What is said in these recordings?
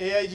AIG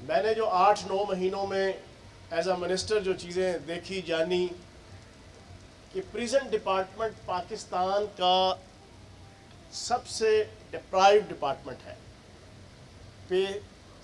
میں نے جو 8-9 مہینوں میں ایز اے منسٹر جو چیزیں دیکھی جانی کہ پریزن ڈپارٹمنٹ پاکستان کا سب سے ڈپرائیو ڈپارٹمنٹ ہے، پے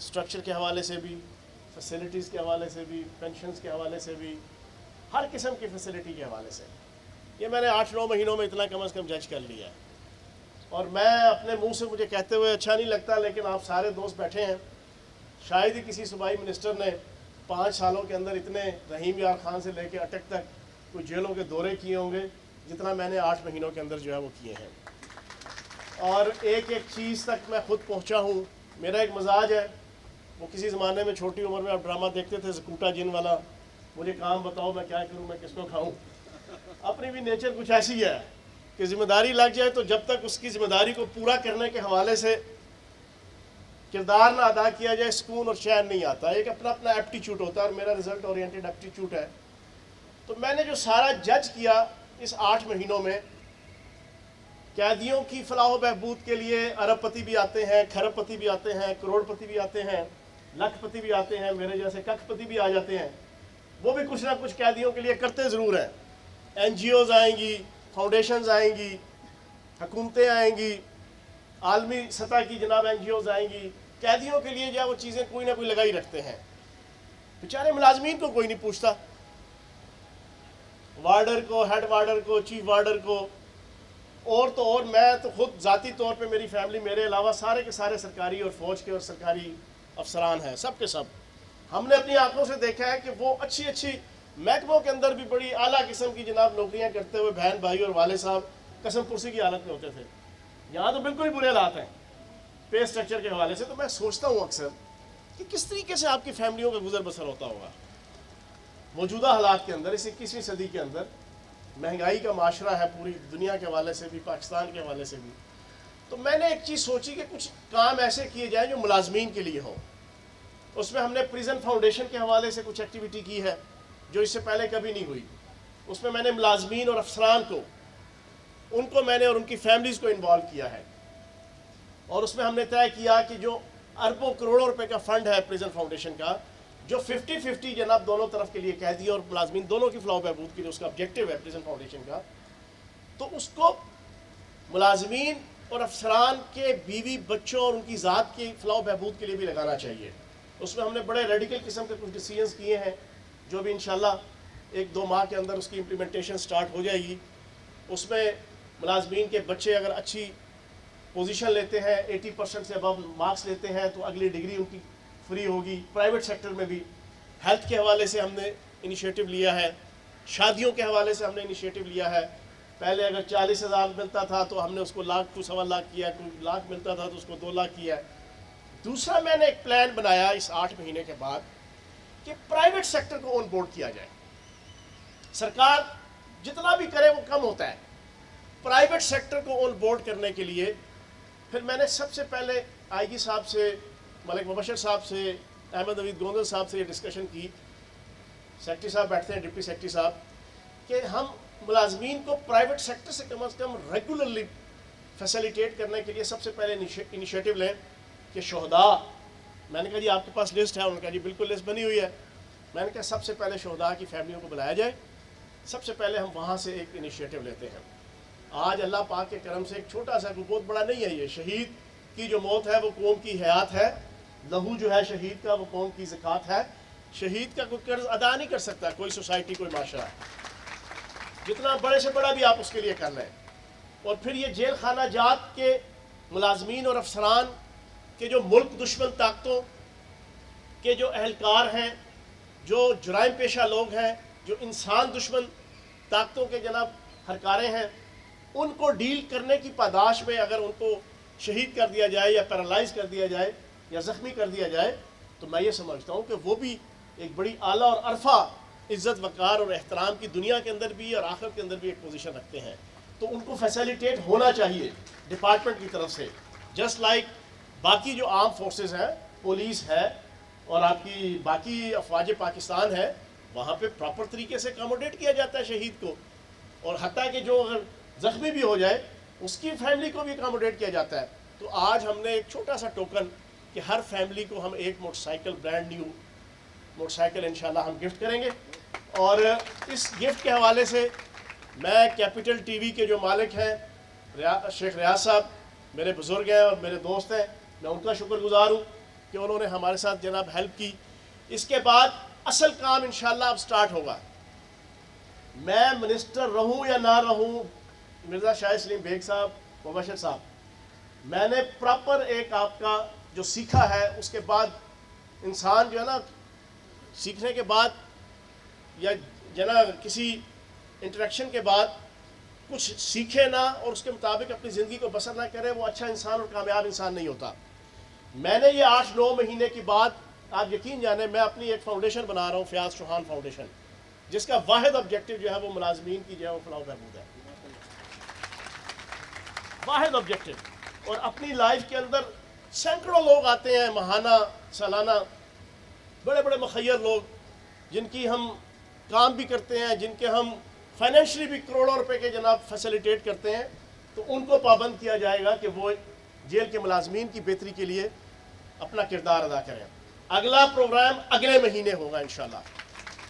سٹرکچر کے حوالے سے بھی، فیسلٹیز کے حوالے سے بھی، پینشنز کے حوالے سے بھی، ہر قسم کی فیسلٹی کے حوالے سے. یہ میں نے 8-9 مہینوں میں اتنا کم از کم جج کر لیا ہے. اور میں اپنے منہ سے مجھے کہتے ہوئے اچھا نہیں لگتا، لیکن آپ سارے دوست بیٹھے ہیں، شاید ہی کسی صوبائی منسٹر نے 5 سالوں کے اندر اتنے رحیم یار خان سے لے کے اٹک تک کوئی جیلوں کے دورے کیے ہوں گے جتنا میں نے 8 مہینوں کے اندر جو ہے وہ کیے ہیں. اور ایک ایک چیز تک میں خود پہنچا ہوں. میرا ایک مزاج ہے، وہ کسی زمانے میں چھوٹی عمر میں آپ ڈرامہ دیکھتے تھے زکوٹا جن والا، مجھے کام بتاؤ میں کیا کروں، میں کس کو کھاؤں. اپنی بھی نیچر کچھ ایسی ہے کہ ذمہ داری لگ جائے تو جب تک اس کی ذمہ داری کو پورا کرنے کے حوالے سے کردار نہ ادا کیا جائے سکون اور چین نہیں آتا. ایک اپنا اپنا ایپٹیچیوڈ ہوتا ہے اور میرا رزلٹ اورینٹڈ ایپٹیچیوڈ ہے. تو میں نے جو سارا جج کیا اس 8 مہینوں میں، قیدیوں کی فلاح و بہبود کے لیے ارب پتی بھی آتے ہیں، کھرب پتی بھی آتے ہیں، کروڑ پتی بھی آتے ہیں، لکھ پتی بھی آتے ہیں، میرے جیسے ککھ پتی بھی آ جاتے ہیں. وہ بھی کچھ نہ کچھ قیدیوں کے لیے کرتے ضرور ہیں. این جی اوز آئیں گی، فاؤنڈیشنز آئیں گی، حکومتیں آئیں گی، عالمی سطح کی جناب این جی اوز آئیں گی. قیدیوں کے لیے جو ہے وہ چیزیں کوئی نہ کوئی لگائی رکھتے ہیں. بیچارے ملازمین کو کوئی نہیں پوچھتا، وارڈر کو، ہیڈ وارڈر کو، چیف وارڈر کو، اور تو اور میں تو خود ذاتی طور پہ میری فیملی میرے علاوہ سارے کے سارے سرکاری اور فوج کے اور سرکاری افسران ہیں، سب کے سب. ہم نے اپنی آنکھوں سے دیکھا ہے کہ وہ اچھی اچھی محکموں کے اندر بھی بڑی اعلیٰ قسم کی جناب نوکریاں کرتے ہوئے بہن بھائی اور والد صاحب قسم پرسی کی حالت میں ہوتے تھے. یہاں تو بالکل ہی برے حالات ہیں پے سٹرکچر کے حوالے سے. تو میں سوچتا ہوں اکثر کہ کس طریقے سے آپ کی فیملیوں کا گزر بسر ہوتا ہوگا موجودہ حالات کے اندر. اس 21ویں صدی کے اندر مہنگائی کا معاشرہ ہے پوری دنیا کے حوالے سے بھی، پاکستان کے حوالے سے بھی. تو میں نے ایک چیز سوچی کہ کچھ کام ایسے کیے جائیں جو ملازمین کے لیے ہوں. اس میں ہم نے پریزن فاؤنڈیشن کے حوالے سے کچھ ایکٹیویٹی کی ہے جو اس سے پہلے کبھی نہیں ہوئی. اس میں میں نے ملازمین اور افسران کو، ان کو میں نے اور ان کی فیملیز کو انوالو کیا ہے. اور اس میں ہم نے طے کیا کہ جو اربوں کروڑوں روپے کا فنڈ ہے پریزن فاؤنڈیشن کا، جو 50-50 جناب دونوں طرف کے لیے، قیدی اور ملازمین دونوں کی فلاح و بہبود کے لیے اس کا آبجیکٹیو ہے پریزن فاؤنڈیشن کا، تو اس کو ملازمین اور افسران کے بیوی بچوں اور ان کی ذات کی فلاح و بہبود کے لیے بھی لگانا چاہیے. اس میں ہم نے بڑے ریڈیکل قسم کے کچھ ڈیسیژنز کیے ہیں جو بھی انشاءاللہ 1-2 ماہ کے اندر اس کی امپلیمنٹیشن سٹارٹ ہو جائے گی. اس میں ملازمین کے بچے اگر اچھی پوزیشن لیتے ہیں، 80% سے ابو مارکس لیتے ہیں، تو اگلی ڈگری ان کی فری ہوگی. پرائیویٹ سیکٹر میں بھی ہیلتھ کے حوالے سے ہم نے انیشیٹو لیا ہے، شادیوں کے حوالے سے ہم نے انیشیٹو لیا ہے. پہلے اگر 40,000 ملتا تھا تو ہم نے اس کو 1,00,000 کو 1.25 کیا، کوئی 1,00,000 ملتا تھا تو اس کو 2 لاکھ کیا ہے. دوسرا میں نے ایک پلان بنایا اس 8 مہینے کے بعد کہ پرائیویٹ سیکٹر کو آن بورڈ کیا جائے. سرکار جتنا بھی کرے وہ کم ہوتا ہے. پرائیویٹ سیکٹر کو آن بورڈ کرنے کے لیے پھر میں نے سب سے پہلے آئی جی صاحب سے، ملک مبشر صاحب سے، احمد نوید گوندل صاحب سے یہ ڈسکشن کی. سیکرٹری صاحب بیٹھتے ہیں، ڈپٹی سیکرٹری صاحب، کہ ہم ملازمین کو پرائیویٹ سیکٹر سے کم از کم ریگولرلی فیسیلیٹیٹ کرنے کے لیے سب سے پہلے انیشیٹو لیں کہ شہداء، میں نے کہا جی آپ کے پاس لسٹ ہے؟ انہوں نے کہا جی بالکل لسٹ بنی ہوئی ہے. میں نے کہا سب سے پہلے شہداء کی فیملیوں کو بلایا جائے، سب سے پہلے ہم وہاں سے ایک انیشیٹو لیتے ہیں. آج اللہ پاک کے کرم سے ایک چھوٹا سا، کوئی بہت بڑا نہیں ہے یہ، شہید کی جو موت ہے وہ قوم کی حیات ہے، لہو جو ہے شہید کا وہ قوم کی زکوٰۃ ہے. شہید کا کوئی قرض ادا نہیں کر سکتا کوئی سوسائٹی، کوئی معاشرہ، جتنا بڑے سے بڑا بھی آپ اس کے لیے کر لیں. اور پھر یہ جیل خانہ جات کے ملازمین اور افسران کہ جو ملک دشمن طاقتوں کے جو اہلکار ہیں، جو جرائم پیشہ لوگ ہیں، جو انسان دشمن طاقتوں کے جناب ہرکارے ہیں، ان کو ڈیل کرنے کی پاداش میں اگر ان کو شہید کر دیا جائے یا پیرالائز کر دیا جائے یا زخمی کر دیا جائے تو میں یہ سمجھتا ہوں کہ وہ بھی ایک بڑی اعلیٰ اور عرفہ عزت وقار اور احترام کی دنیا کے اندر بھی اور آخرت کے اندر بھی ایک پوزیشن رکھتے ہیں. تو ان کو فیسیلیٹیٹ ہونا چاہیے ڈپارٹمنٹ کی طرف سے، جسٹ لائک باقی جو آرم فورسز ہیں، پولیس ہے اور آپ کی باقی افواج پاکستان ہے، وہاں پہ پراپر طریقے سے اکاموڈیٹ کیا جاتا ہے شہید کو. اور حتیٰ کہ جو اگر زخمی بھی ہو جائے اس کی فیملی کو بھی اکاموڈیٹ کیا جاتا ہے. تو آج ہم نے ایک چھوٹا سا ٹوکن کہ ہر فیملی کو ہم ایک motor cycle, brand new motor cycle انشاءاللہ ہم گفٹ کریں گے. اور اس گفٹ کے حوالے سے میں کیپٹل ٹی وی کے جو مالک ہیں شیخ ریاض صاحب میرے بزرگ ہیں اور میرے دوست ہیں، میں ان کا شکر گزار ہوں کہ انہوں نے ہمارے ساتھ جناب ہیلپ کی. اس کے بعد اصل کام انشاءاللہ اب سٹارٹ ہوگا. میں منسٹر رہوں یا نہ رہوں، مرزا شاہ سلیم بیگ صاحب، مبشر صاحب، میں نے پراپر ایک آپ کا جو سیکھا ہے، اس کے بعد انسان جو ہے نا سیکھنے کے بعد یا کسی انٹریکشن کے بعد کچھ سیکھے نہ اور اس کے مطابق اپنی زندگی کو بسر نہ کرے، وہ اچھا انسان اور کامیاب انسان نہیں ہوتا. میں نے یہ 8-9 مہینے کی بات، آپ یقین جانیں میں اپنی ایک فاؤنڈیشن بنا رہا ہوں، فیاض چوہان فاؤنڈیشن، جس کا واحد آبجیکٹو جو ہے وہ ملازمین کی جو ہے وہ فلاح و بہبود ہے، واحد آبجیکٹو. اور اپنی لائف کے اندر سینکڑوں لوگ آتے ہیں ماہانہ، سالانہ، بڑے بڑے مخیر لوگ جن کی ہم کام بھی کرتے ہیں، جن کے ہم فائنینشلی بھی کروڑوں روپے کے جناب فیسیلیٹیٹ کرتے ہیں. تو ان کو پابند کیا جائے گا کہ وہ جیل کے ملازمین کی بہتری کے لیے اپنا کردار ادا کریں. اگلا پروگرام اگلے مہینے ہوگا انشاءاللہ،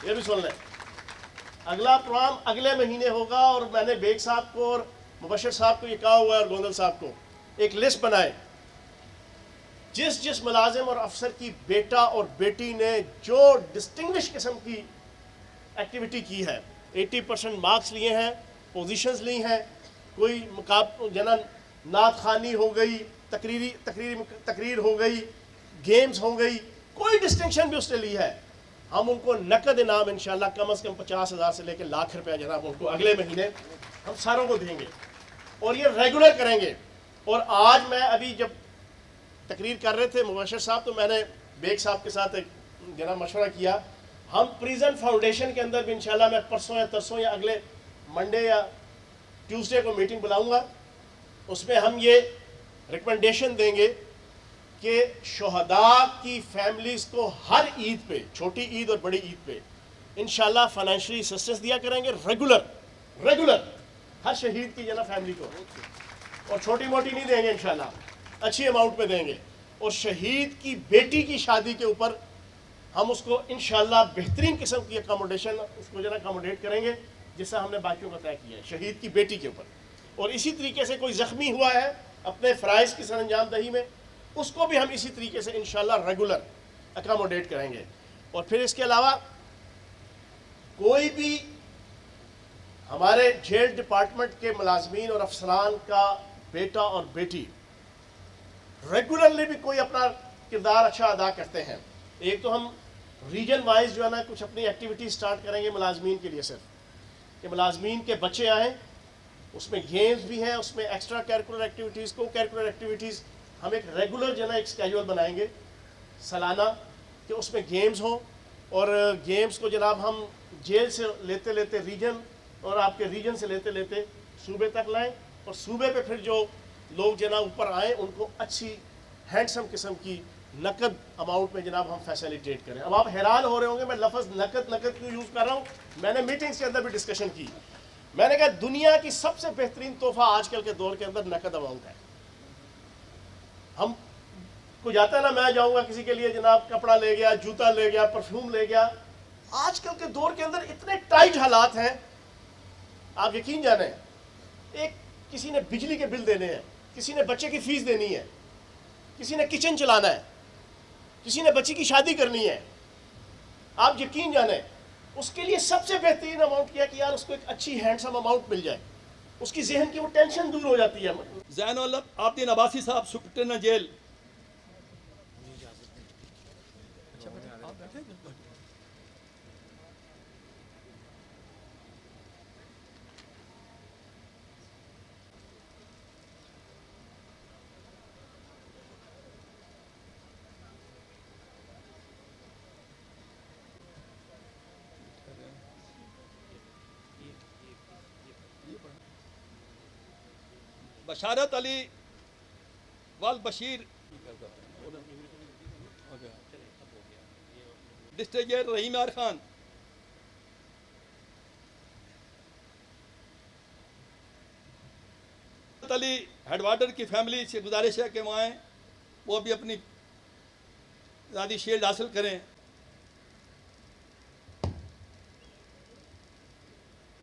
یہ بھی سن لیں. اگلا پروگرام اگلے مہینے ہوگا اور میں نے بیگ صاحب کو اور مبشر صاحب کو یہ کہا ہوا ہے اور گوندل صاحب کو ایک لسٹ بنائے، جس ملازم اور افسر کی بیٹا اور بیٹی نے جو ڈسٹنگوش قسم کی ایکٹیویٹی کی ہے، 80% مارکس لیے ہیں، پوزیشنز لی ہیں، کوئی نعت خوانی ہو گئی، تقریر ہو گئی، گیمز ہو گئی، کوئی ڈسٹنکشن بھی اس نے لی ہے، ہم ان کو نقد انعام انشاءاللہ کم از کم 50,000 سے لے کے لاکھ روپیہ جناب ان کو اگلے مہینے ہم ساروں کو دیں گے اور یہ ریگولر کریں گے. اور آج میں ابھی جب تقریر کر رہے تھے مبشر صاحب تو میں نے بیگ صاحب کے ساتھ ایک جناب مشورہ کیا، ہم پریزن فاؤنڈیشن کے اندر بھی انشاءاللہ میں پرسوں یا ترسوں یا اگلے منڈے یا ٹیوزڈے کو میٹنگ بلاؤں گا. اس میں ہم یہ ریکمنڈیشن دیں گے کہ شہداء کی فیملیز کو ہر عید پہ، چھوٹی عید اور بڑی عید پہ انشاءاللہ فائنینشلی اسسٹنس دیا کریں گے ریگولر ہر شہید کی جناب فیملی کو، اور چھوٹی موٹی نہیں دیں گے انشاءاللہ، اچھی اماؤنٹ پہ دیں گے. اور شہید کی بیٹی کی شادی کے اوپر ہم اس کو انشاءاللہ بہترین قسم کی اکاموڈیشن اس کو اکاموڈیٹ کریں گے جس سے ہم نے باقیوں کا طے کیا ہے شہید کی بیٹی کے اوپر. اور اسی طریقے سے کوئی زخمی ہوا ہے اپنے فرائض کی سر انجام دہی میں، اس کو بھی ہم اسی طریقے سے انشاءاللہ ریگولر اکاموڈیٹ کریں گے. اور پھر اس کے علاوہ کوئی بھی ہمارے جیل ڈپارٹمنٹ کے ملازمین اور افسران کا بیٹا اور بیٹی ریگولرلی بھی کوئی اپنا کردار اچھا ادا کرتے ہیں، ایک تو ہم ریجن وائز جو ہے نا کچھ اپنی ایکٹیویٹی سٹارٹ کریں گے ملازمین کے لیے، صرف کہ ملازمین کے بچے آئیں، اس میں گیمز بھی ہیں، اس میں ایکسٹرا کیریکولر ایکٹیویٹیز، کو کیریکولر ایکٹیویٹیز، ہم ایک ریگولر جو ہے نا ایک اسکیجول بنائیں گے سالانہ کہ اس میں گیمز ہوں. اور گیمز کو جناب ہم جیل سے لیتے لیتے ریجن اور آپ کے ریجن سے لیتے لیتے صوبے تک لائیں، اور صوبے پہ پھر جو لوگ جناب اوپر آئیں ان کو اچھی ہینڈسم قسم کی نقد اماؤنٹ میں جناب ہم فیسیلیٹیٹ کریں. اب آپ حیران ہو رہے ہوں گے میں لفظ نقد کیوں یوز کر رہا ہوں. میں نے میٹنگز کے اندر بھی ڈسکشن کی، میں نے کہا دنیا کی سب سے بہترین تحفہ آج کل کے دور کے اندر نقد اماؤنٹ ہے. ہم کو جاتا ہے نا، میں جاؤں گا کسی کے لیے جناب کپڑا لے گیا، جوتا لے گیا، پرفیوم لے گیا. آج کل کے دور کے اندر اتنے ٹائٹ حالات ہیں، آپ یقین جانیں، ایک کسی نے بجلی کے بل دینے ہیں، کسی نے بچے کی فیس دینی ہے، کسی نے کچن چلانا ہے، کسی نے بچی کی شادی کرنی ہے. آپ یقین جانیں اس کے لیے سب سے بہترین اماؤنٹ کیا کہ یار اس کو ایک اچھی ہینڈسم اماؤنٹ مل جائے، اس کی ذہن کی وہ ٹینشن دور ہو جاتی ہے. زین العابدین عباسی صاحب سپرنٹینڈنٹ جیل. بشارت علی والبشیر ڈسٹرکٹ جیل رحیم یار خان. علی ہیڈ وارڈر کی فیملی سے گزارش ہے کہ وہ آئیں، وہ بھی اپنی آزادی شیلڈ حاصل کریں